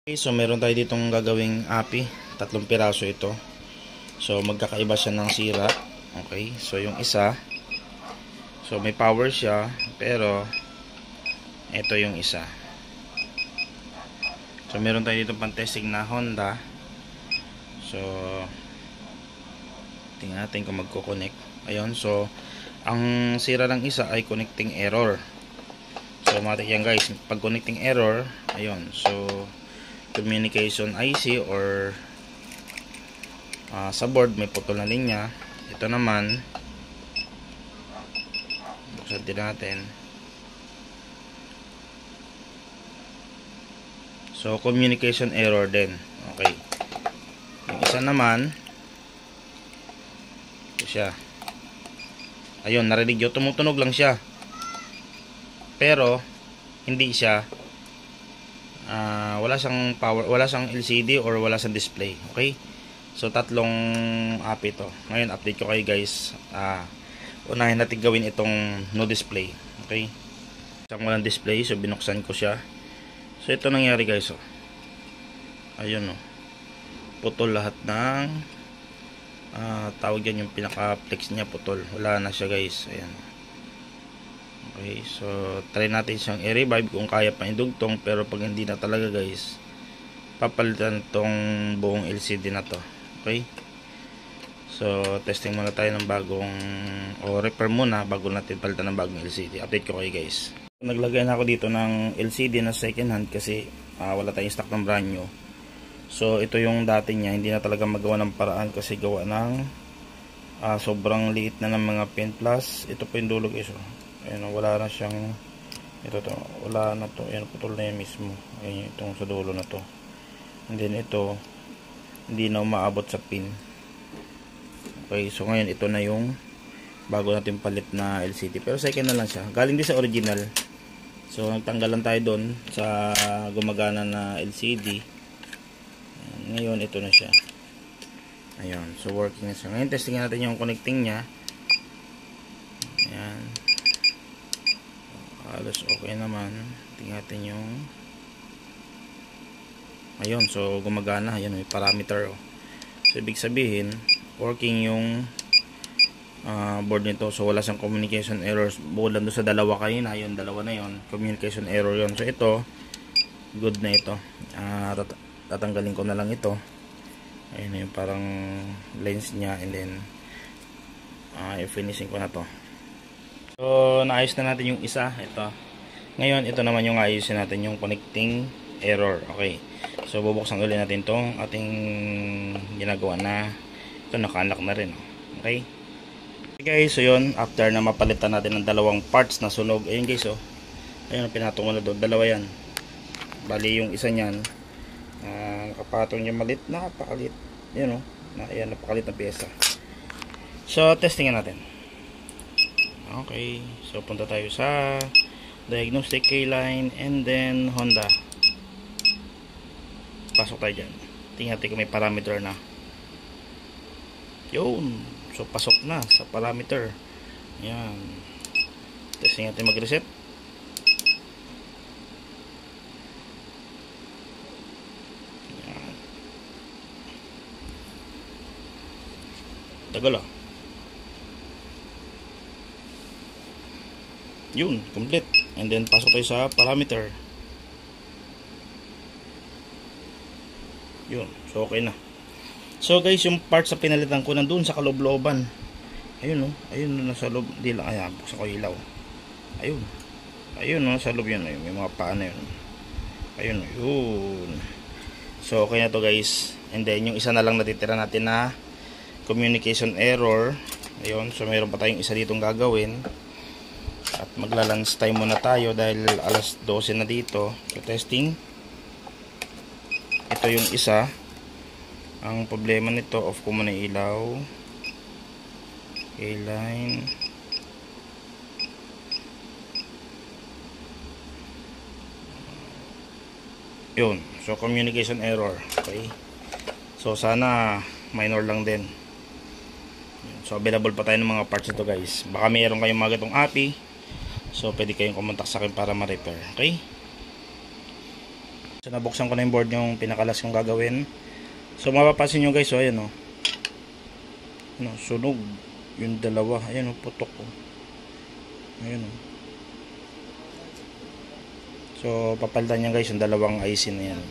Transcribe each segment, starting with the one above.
Okay, so meron tayo ditong gagawing API, 3 piraso ito. So magkakaiba siya ng sira. Okay, so yung isa, so may power siya, pero ito yung isa. So meron tayo ditong pang-testing na Honda. So tingnan natin kung magko-connect. Ayun, so ang sira ng isa ay connecting error. So matik yan guys, pag connecting error, ayun, so communication IC or sa board may putol na linya. Ito naman, buksan din natin. So communication error din. Okay, yung isa naman, ito siya. Ayun, narinig nyo, tumutunog lang siya, pero hindi siya wala siyang power, wala siyang LCD or wala siyang display. Okay, so tatlong API to. Ngayon update ko kayo guys. Unahin natin gawin itong no display. Okay, isang walang display, so binuksan ko siya. So ito nangyari guys, oh. Ayun, oh, putol lahat ng tawag yan, yung pinaka flex niya putol, wala na siya guys. Ayan. Okay, so try natin siyang i-revive kung kaya pa idugtong, pero pag hindi na talaga guys, papalitan tong buong LCD na to. Okay, so testing muna tayo ng bagong, o repair muna bago natin palitan ng bagong LCD. Update ko kayo guys. Naglagay na ako dito ng LCD na second hand kasi wala tayong stock ng brand new. So ito yung dati niya, hindi na talaga magawa ng paraan kasi gawa ng sobrang liit na ng mga pin plus. Ito po yung dulo guys, oh. Ayan, wala na siyang, ito to, wala na to. Ayan, putol na yan mismo. Ayan, itong sa dulo na to. And then ito, hindi na umaabot sa pin. Okay, so ngayon ito na yung bago natin palit na LCD, pero second na lang siya, galing din sa original. So nagtanggal lang tayo doon sa gumagana na LCD. Ngayon ito na siya. Ayun, so working na siya. Ngayon testing natin yung connecting nya. Ayan, halos okay naman. Tingnan natin yung, ayun, so gumagana. Ayan, may parameter, oh. So ibig sabihin working yung board nito. So wala siyang communication errors. Bukod lang doon sa dalawa kanina, yung dalawa na yun, communication error yun. So ito, good na ito. Tatanggalin ko na lang ito. Ayun yung parang lens nya, and then i-finishing ko na to. So naayos na natin yung isa, ito. Ngayon ito naman yung ayusin natin, yung connecting error. Okay, so bubuksan ulit natin tong ating ginagawa na ito, naka-unlock na rin. Okay guys, so yun, after na mapalitan natin ng dalawang parts na sunog, ayun guys, oh, ayun, pinatungo na doon, dalawa yan. Bali yung isa nyan, nakapatong yung malit, napakalit, yun, oh, ayan, napakalit na pyesa. So testingan natin. Okay, so punta tayo sa diagnostic, K-line, and then Honda. Pasok tayo dyan, tingnan natin kung may parameter na. Yun, so pasok na sa parameter. Yan, testing natin mag-reset. Yan, tagal, ah. Yun, complete. And then pasok tayo sa parameter. Yun, so okay na. So guys, yung parts sa pinalitan ko nandun sa kaloob-looban. Ayun, oh, ayun, nasa loob. Di lang, ayan, buksan ko ilaw. Ayun, ayun, oh, nasa loob yun. Ayun, may mga paa na yun. Ayun, yun. So okay na to guys. And then yung isa na lang natitira natin na communication error. Ayun, so mayroon pa tayong isa ditong gagawin. At magla-lunch time muna tayo dahil alas 12 na dito. So testing. Ito yung isa. Ang problema nito, off ko muna yung ilaw. K-line. Yun, so communication error. Okay, so sana minor lang din. So available pa tayo ng mga parts nito guys. Baka mayroon kayong mga gatong API, so pwede kayong kumontak sa akin para ma-repair. Okay, So, nabuksan ko na yung board yung pinakalas kong gagawin. So, mapapansin nyo guys, so, ayan o. Ano, sunog. Yung dalawa. Ayan o, putok o. Ayan o. So, papalitan niya guys yung dalawang IC na yan.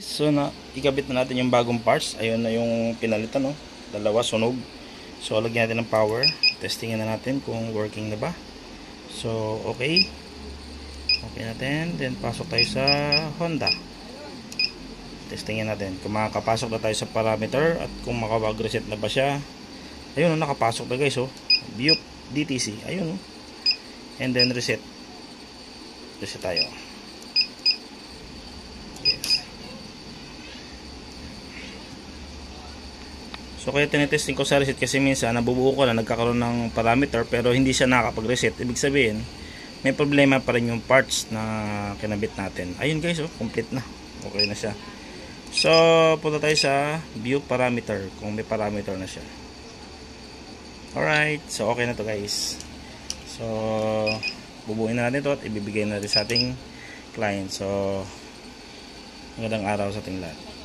So, ikabit na natin yung bagong parts. Ayun na yung pinalitan o. Dalawa, sunog. So, lagyan natin ng power. Testingin na natin kung working na ba. So, okay. Okay natin. Then, pasok tayo sa Honda. Testingin natin kung makakapasok na tayo sa parameter at kung makapag-reset na ba siya. Ayun, nakapasok na guys, oh. View DTC. Ayun, oh. And then, reset. Reset tayo. Yes. So, kaya tinetesting ko sa reset kasi minsan nabubuo ko na nagkakaroon ng parameter pero hindi siya nakakapag-reset. Ibig sabihin, may problema pa rin yung parts na kinabit natin. Ayun guys, oh, complete na. Okay na siya. So, punta tayo sa view parameter kung may parameter na siya. Alright, so okay na to guys. So, bubuin na natin ito at ibibigay na rin sa ating client. So, magandang araw sa ating lahat.